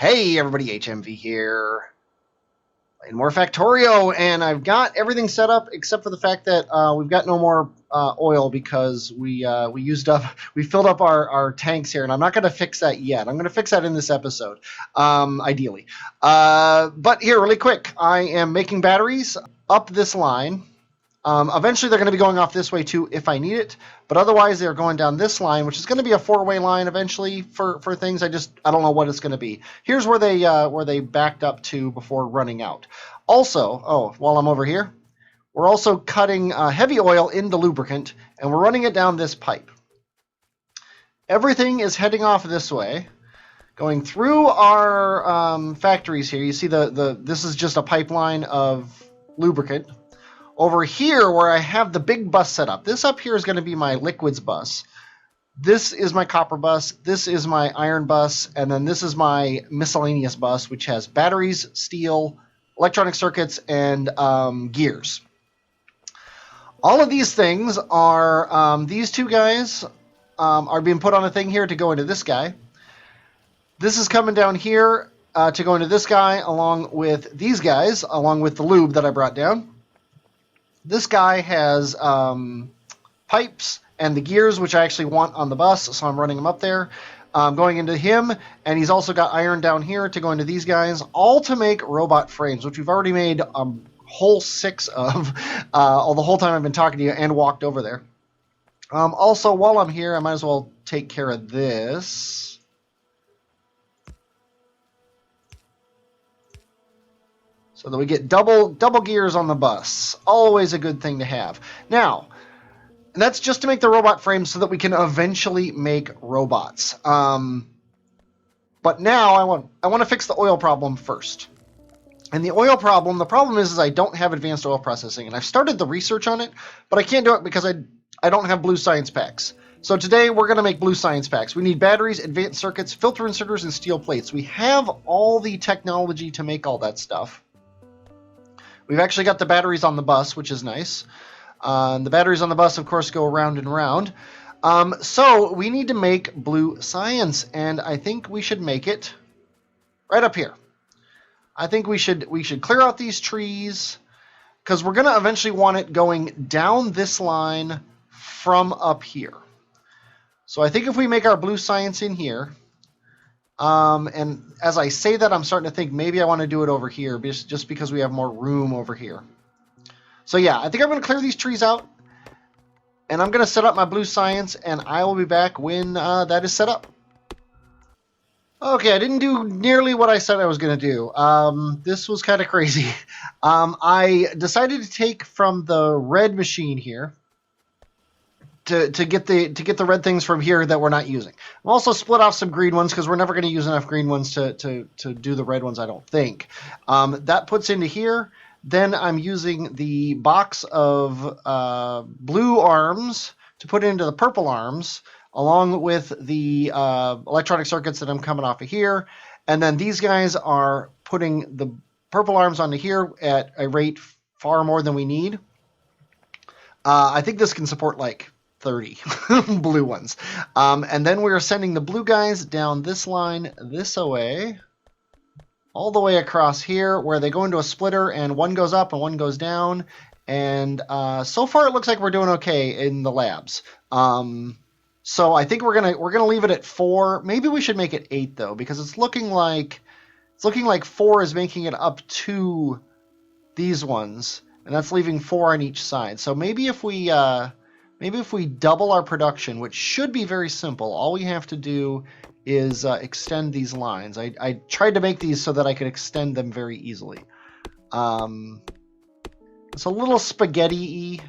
Hey everybody, HMV here. And more Factorio, and I've got everything set up except for the fact that we've got no more oil because we filled up our tanks here, and I'm not going to fix that yet. I'm going to fix that in this episode, ideally. But here, really quick, I am making batteries up this line. Eventually, they're going to be going off this way too if I need it, but otherwise they're going down this line, which is going to be a four-way line eventually for things. I don't know what it's going to be. Here's where they backed up to before running out. Also, while I'm over here, we're also cutting heavy oil into lubricant, and we're running it down this pipe. Everything is heading off this way, going through our factories here. You see this is just a pipeline of lubricant. Over here, where I have the big bus set up, this up here is going to be my liquids bus. This is my copper bus. This is my iron bus. And then this is my miscellaneous bus, which has batteries, steel, electronic circuits, and gears. All of these things are, these two guys are being put on a thing here to go into this guy. This is coming down here to go into this guy, along with these guys, along with the lube that I brought down. This guy has pipes and the gears, which I actually want on the bus, so I'm running them up there. Going into him, and he's also got iron down here to go into these guys, all to make robot frames, which we've already made a whole 6 of the whole time I've been talking to you and walked over there. Also, while I'm here, I might as well take care of this. So that we get double gears on the bus. Always a good thing to have. Now, that's just to make the robot frames so that we can eventually make robots. But now I want to fix the oil problem first. And the problem is I don't have advanced oil processing. And I've started the research on it, but I can't do it because I don't have blue science packs. So today we're going to make blue science packs. We need batteries, advanced circuits, filter inserters, and steel plates. We have all the technology to make all that stuff. We've actually got the batteries on the bus, which is nice. The batteries on the bus, of course, go round and round. So we need to make blue science, and I think we should make it right up here. I think we should clear out these trees because we're going to eventually want it going down this line from up here. So I think if we make our blue science in here, and as I say that, I'm starting to think maybe I want to do it over here just because we have more room over here. So yeah, I think I'm going to clear these trees out, and I'm going to set up my blue science, and I will be back when that is set up. Okay, I didn't do nearly what I said I was going to do. This was kind of crazy. I decided to take from the red machine here to get the red things from here that we're not using. I'm also split off some green ones because we're never going to use enough green ones to do the red ones, I don't think. That puts into here. Then I'm using the box of blue arms to put into the purple arms, along with the electronic circuits that I'm coming off of here. And then these guys are putting the purple arms onto here at a rate far more than we need. I think this can support like 30 blue ones. And then we're sending the blue guys down this line this way, all the way across here, where they go into a splitter, and one goes up and one goes down. And so far it looks like we're doing okay in the labs. So I think we're gonna leave it at 4. Maybe we should make it 8 though, because it's looking like 4 is making it up to these ones, and that's leaving 4 on each side. So maybe if we double our production, which should be very simple, all we have to do is extend these lines. I tried to make these so that I could extend them very easily. It's a little spaghetti-y,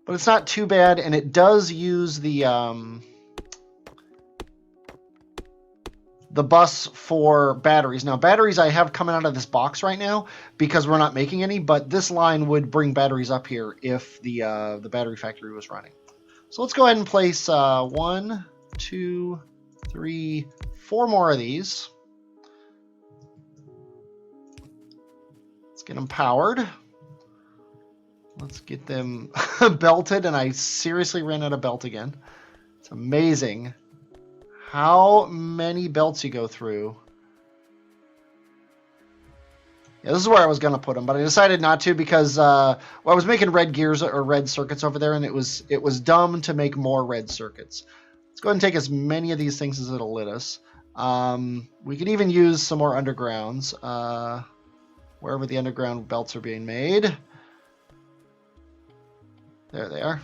but it's not too bad, and it does use the bus for batteries. Now, batteries I have coming out of this box right now because we're not making any, but this line would bring batteries up here if the battery factory was running. So let's go ahead and place 1, 2, 3, 4 more of these. Let's get them powered. Let's get them belted, and I seriously ran out of belt again. It's amazing how many belts you go through Yeah, this is where I was going to put them, but I decided not to because well, I was making red gears or red circuits over there, and it was dumb to make more red circuits. Let's go ahead and take as many of these things as it'll let us. We could even use some more undergrounds, wherever the underground belts are being made. There they are.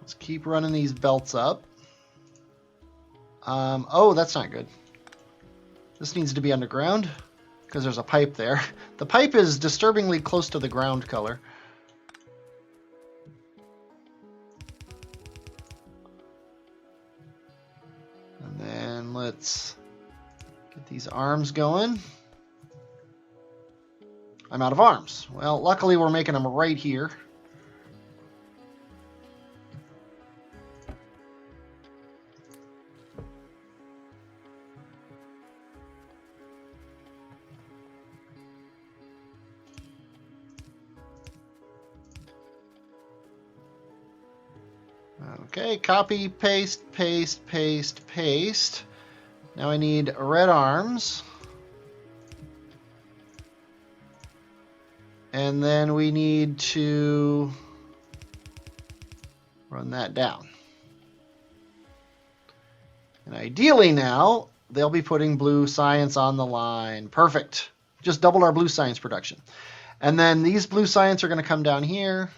Let's keep running these belts up. Oh, that's not good. This needs to be underground because there's a pipe there. The pipe is disturbingly close to the ground color. And then let's get these arms going. I'm out of arms. Well, luckily we're making them right here. Okay, copy, paste, paste, paste, paste. Now I need red arms. And then we need to run that down. And ideally now, they'll be putting blue science on the line. Perfect. Just doubled our blue science production. And then these blue science are going to come down here,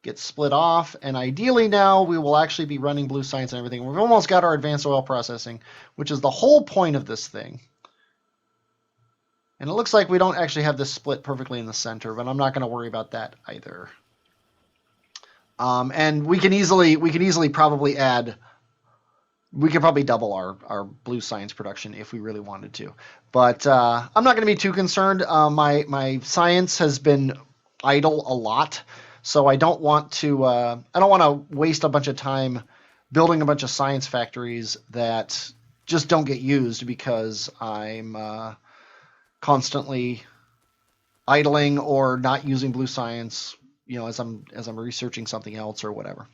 get split off, and ideally now we will actually be running blue science and everything. We've almost got our advanced oil processing, which is the whole point of this thing. And it looks like we don't actually have this split perfectly in the center, but I'm not going to worry about that either. And we can easily probably add, we could probably double our blue science production if we really wanted to. But I'm not going to be too concerned. My science has been idle a lot, so I don't want to waste a bunch of time building a bunch of science factories that just don't get used because I'm constantly idling or not using blue science, as I'm researching something else or whatever.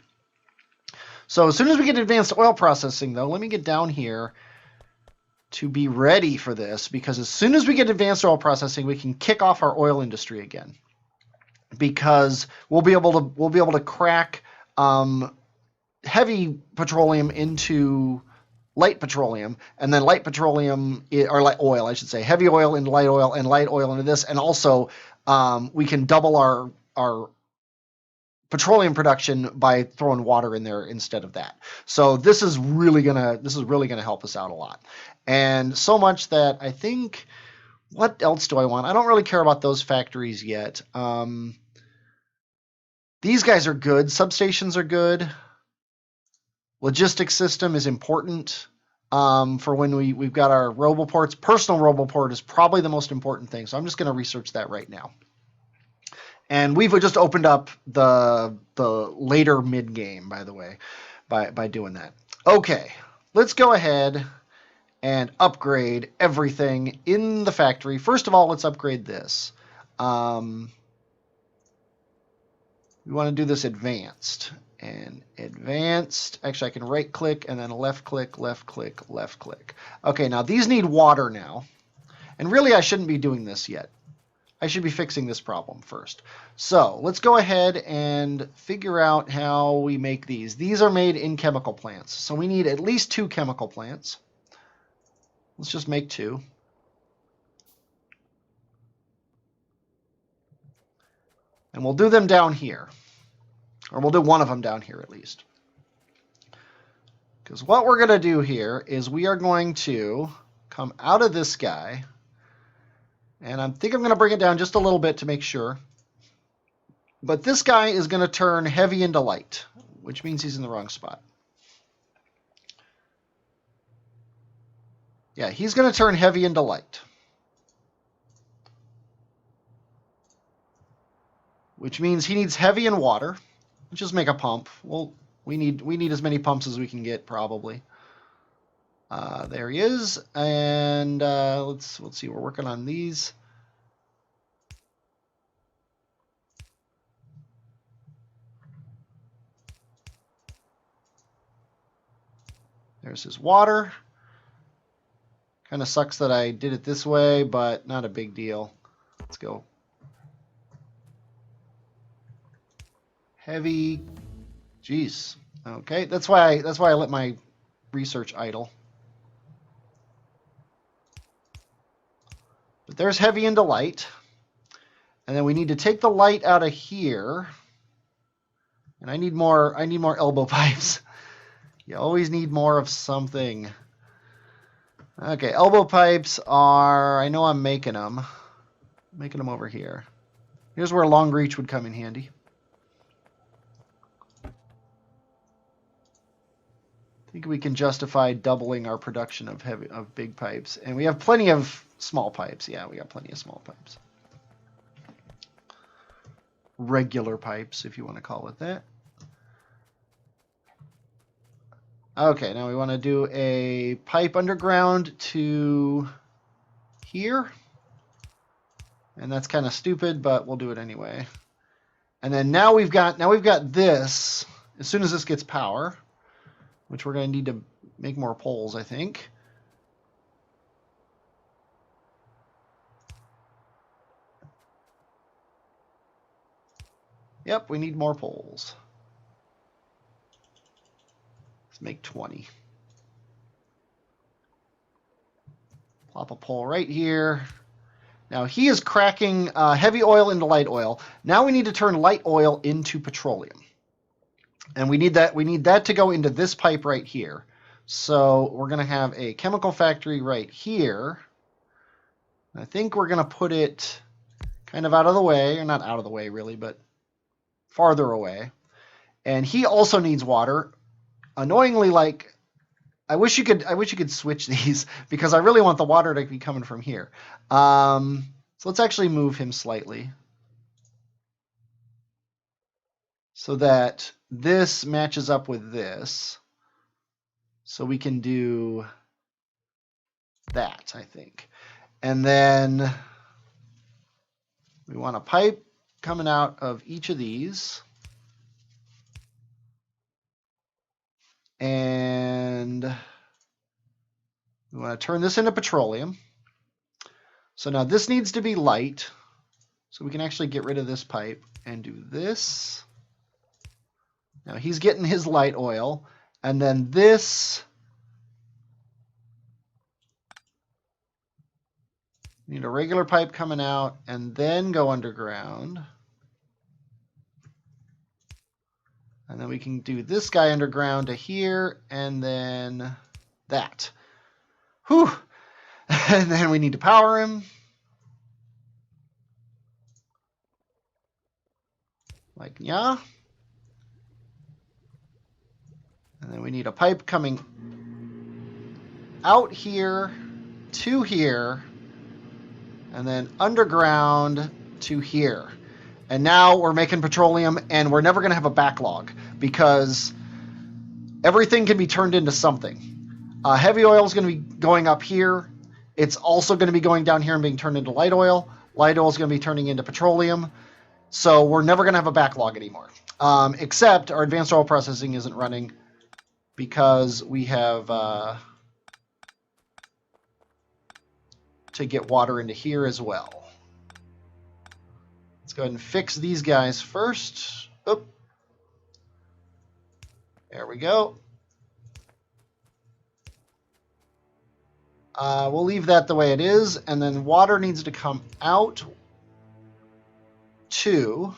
So as soon as we get advanced oil processing, though, let me get down here to be ready for this, because as soon as we get advanced oil processing, we can kick off our oil industry again, because we'll be able to crack heavy petroleum into light petroleum, and then light petroleum, or light oil, I should say, heavy oil into light oil, and light oil into this, and also we can double our petroleum production by throwing water in there instead of that. So this is really gonna help us out a lot, and so much that I think, what else do I want? I don't really care about those factories yet. These guys are good. Substations are good. Logistics system is important for when we've got our roboports. Personal roboport is probably the most important thing, so I'm just going to research that right now. And we've just opened up the later mid game, by the way, by doing that. Okay, let's go ahead and upgrade everything in the factory. First of all, let's upgrade this. We want to do this advanced. And advanced, actually I can right click and then left click, left click, left click. Okay, now these need water now. And really I shouldn't be doing this yet. I should be fixing this problem first. So let's go ahead and figure out how we make these. These are made in chemical plants. So we need at least 2 chemical plants. Let's just make 2. And we'll do them down here. Or we'll do one of them down here at least. Because what we're going to do here is we are going to come out of this guy. And I think I'm going to bring it down just a little bit to make sure. But this guy is going to turn heavy into light, which means he's in the wrong spot. Yeah, he's going to turn heavy into light, which means he needs heavy and water. Let's just make a pump. Well, we need as many pumps as we can get, probably. There he is, and let's see. We're working on these. There's his water. Kind of sucks that I did it this way, but not a big deal. Let's go. Heavy. Jeez. Okay, that's why I let my research idle. But there's heavy into light. And then we need to take the light out of here. And I need more elbow pipes. You always need more of something. Okay, elbow pipes are, I know I'm making them. I'm making them over here. Here's where long reach would come in handy. I think we can justify doubling our production of big pipes. And we have plenty of small pipes. Yeah, we got plenty of small pipes. Regular pipes, if you want to call it that. Okay, now we want to do a pipe underground to here. And that's kind of stupid, but we'll do it anyway. And then now we've got this. As soon as this gets power, which we're going to need to make more poles, I think. Yep, we need more poles. Let's make 20. Plop a pole right here. Now he is cracking heavy oil into light oil. Now we need to turn light oil into petroleum. And we need that to go into this pipe right here. So we're going to have a chemical factory right here. I think we're going to put it kind of out of the way, or not out of the way really, but farther away. And he also needs water. Annoyingly, like, I wish you could switch these because I really want the water to be coming from here. So let's actually move him slightly so that this matches up with this. So we can do that, I think. And then we want a pipe coming out of each of these. And we want to turn this into petroleum. So now this needs to be light. So we can actually get rid of this pipe and do this. Now he's getting his light oil. And then this, we need a regular pipe coming out and then go underground. And then we can do this guy underground to here, and then that. Whew! And then we need to power him. Like, yeah. And then we need a pipe coming out here to here, and then underground to here. And now we're making petroleum, and we're never going to have a backlog because everything can be turned into something. Heavy oil is going to be going up here. It's also going to be going down here and being turned into light oil. Light oil is going to be turning into petroleum. So we're never going to have a backlog anymore. Except our advanced oil processing isn't running because we have to get water into here as well. Let's go ahead and fix these guys first. Oop. There we go. We'll leave that the way it is, and then water needs to come out too.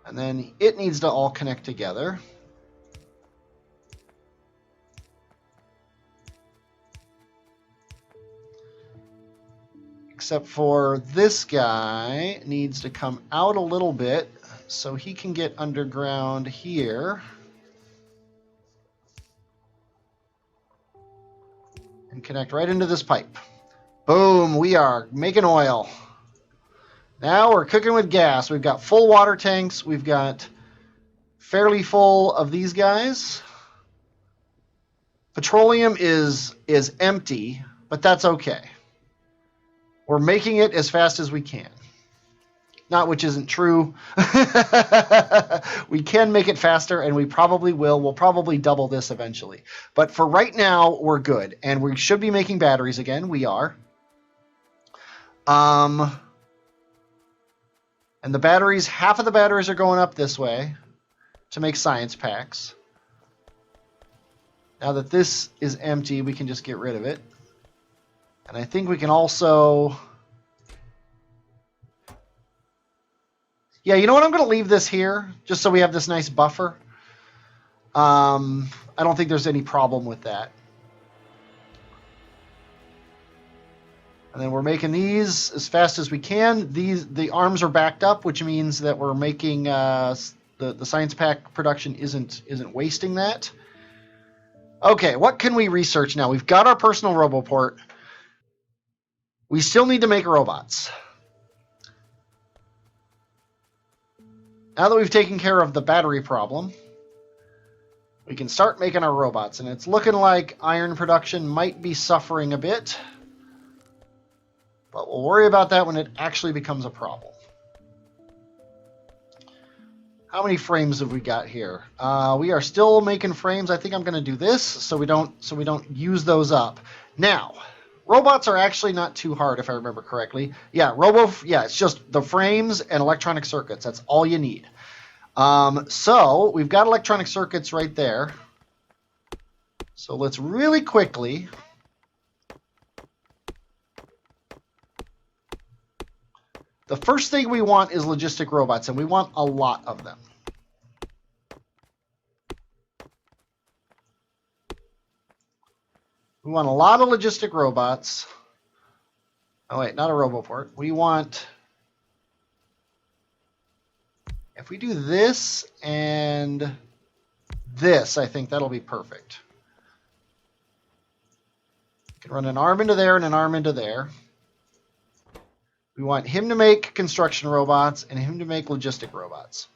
And then it needs to all connect together. Except for this guy needs to come out a little bit so he can get underground here. And connect right into this pipe. Boom, we are making oil. Now we're cooking with gas. We've got full water tanks. We've got fairly full of these guys. Petroleum is empty, but that's okay. We're making it as fast as we can. Not which isn't true. We can make it faster, and we probably will. We'll probably double this eventually. But for right now, we're good. And we should be making batteries again. We are. And the batteries, half of the batteries are going up this way to make science packs. Now that this is empty, we can just get rid of it. And I think we can also... Yeah, you know what? I'm going to leave this here just so we have this nice buffer. I don't think there's any problem with that. And then we're making these as fast as we can. The arms are backed up, which means that we're making the science pack production isn't wasting that. Okay, what can we research now? We've got our personal RoboPort. We still need to make robots. Now that we've taken care of the battery problem, we can start making our robots. And it's looking like iron production might be suffering a bit. But we'll worry about that when it actually becomes a problem. How many frames have we got here? We are still making frames. I think I'm going to do this so we don't use those up. Now, robots are actually not too hard if I remember correctly. Yeah, it's just the frames and electronic circuits. That's all you need. So we've got electronic circuits right there. So let's really quickly... The first thing we want is logistic robots, and we want a lot of them. We want a lot of logistic robots. Oh, wait, not a RoboPort. We want... If we do this and this, I think that'll be perfect. You can run an arm into there and an arm into there. We want him to make construction robots and him to make logistic robots.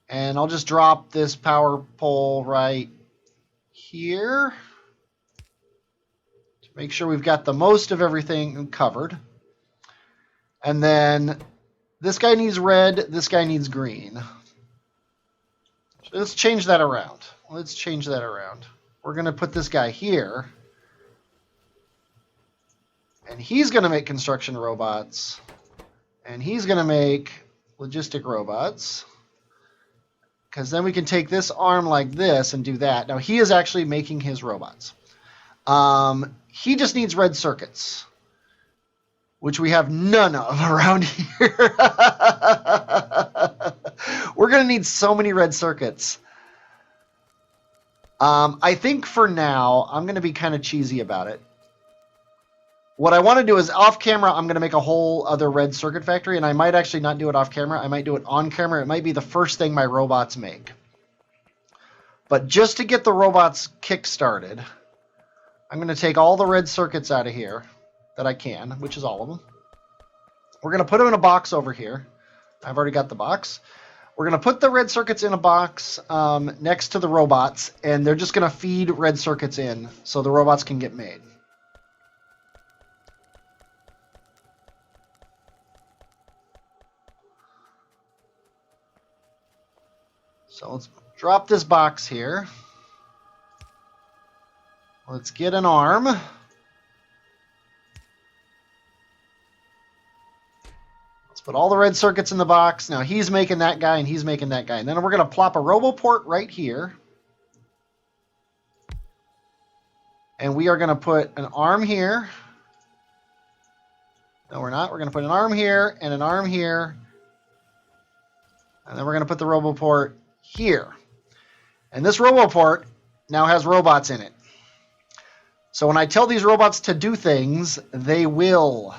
And I'll just drop this power pole right here to make sure we've got the most of everything covered. And then this guy needs red, this guy needs green. So let's change that around. We're going to put this guy here. And he's going to make construction robots. And he's going to make logistic robots. Because then we can take this arm like this and do that. Now, he is actually making his robots. He just needs red circuits, which we have none of around here. We're going to need so many red circuits. I think for now, I'm going to be kind of cheesy about it. What I want to do is off camera, I'm going to make a whole other red circuit factory, and I might actually not do it off camera. I might do it on camera. It might be the first thing my robots make. But just to get the robots kick-started, I'm going to take all the red circuits out of here that I can, which is all of them. We're going to put them in a box over here. I've already got the box. We're going to put the red circuits in a box next to the robots, and they're just going to feed red circuits in so the robots can get made. So let's drop this box here. Let's get an arm. Let's put all the red circuits in the box. Now he's making that guy and he's making that guy. And then we're going to plop a RoboPort right here. And we are going to put an arm here. No, we're not. We're going to put an arm here and an arm here. And then we're going to put the RoboPort here. And this RoboPort now has robots in it. So when I tell these robots to do things, they will.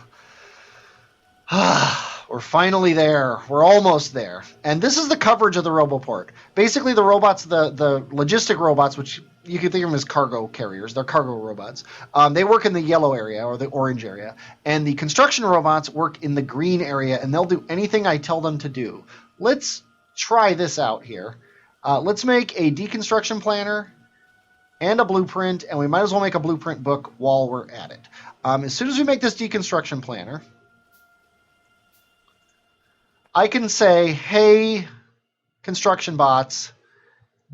We're finally there. We're almost there. And this is the coverage of the RoboPort. Basically, the robots, the logistic robots, which you can think of them as cargo carriers. They're cargo robots. They work in the yellow area or the orange area. And the construction robots work in the green area, and they'll do anything I tell them to do. Let's try this out here. Let's make a deconstruction planner and a blueprint, and we might as well make a blueprint book while we're at it. As soon as we make this deconstruction planner, I can say, hey, construction bots,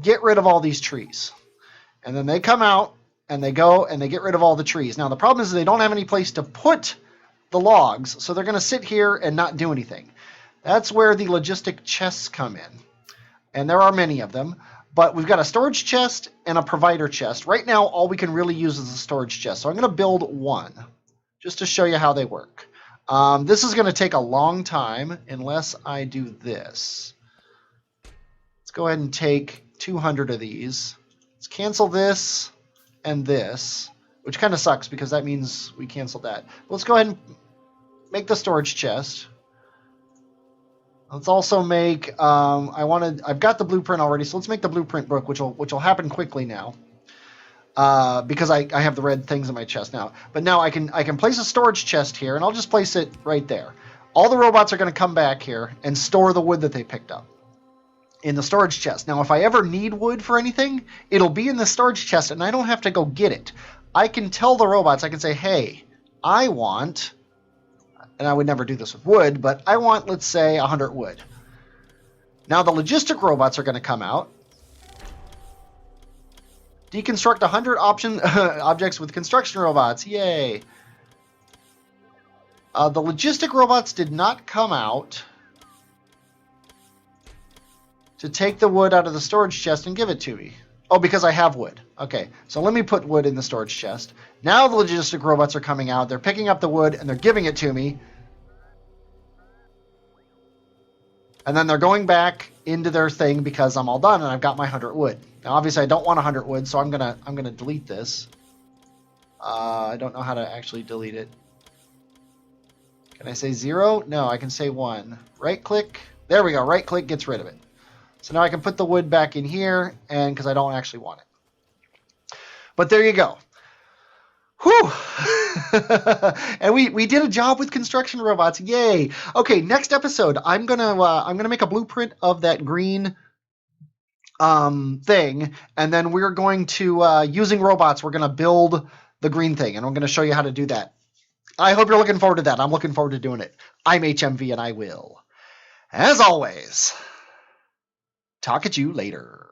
get rid of all these trees. And then they come out and they go and they get rid of all the trees. Now, the problem is they don't have any place to put the logs, so they're going to sit here and not do anything. That's where the logistic chests come in. And there are many of them. But we've got a storage chest and a provider chest. Right now, all we can really use is a storage chest. So I'm going to build one just to show you how they work. This is going to take a long time unless I do this. Let's go ahead and take 200 of these. Let's cancel this and this, which kind of sucks because that means we canceled that. Let's go ahead and make the storage chest. Let's also make, I've got the blueprint already, so let's make the blueprint book, which will happen quickly now, because I have the red things in my chest now. But now I can place a storage chest here, and I'll just place it right there. All the robots are going to come back here and store the wood that they picked up in the storage chest. Now, if I ever need wood for anything, it'll be in the storage chest, and I don't have to go get it. I can tell the robots, I can say, hey, I want... and I would never do this with wood, but I want, let's say, 100 wood. Now the logistic robots are going to come out. Deconstruct 100 objects with construction robots. Yay. The logistic robots did not come out to take the wood out of the storage chest and give it to me. Oh, because I have wood. Okay, so let me put wood in the storage chest. Now the logistic robots are coming out. They're picking up the wood, and they're giving it to me. And then they're going back into their thing because I'm all done, and I've got my 100 wood. Now, obviously, I don't want 100 wood, so I'm gonna delete this. I don't know how to actually delete it. Can I say 0? No, I can say 1. Right-click. There we go. Right-click gets rid of it. So now I can put the wood back in here, and because I don't actually want it. But there you go. Whew! And we did a job with construction robots. Yay! Okay, next episode, I'm gonna make a blueprint of that green thing, and then we're going to using robots, we're gonna build the green thing, and I'm gonna show you how to do that. I hope you're looking forward to that. I'm looking forward to doing it. I'm HMV, and I will, as always, talk at you later.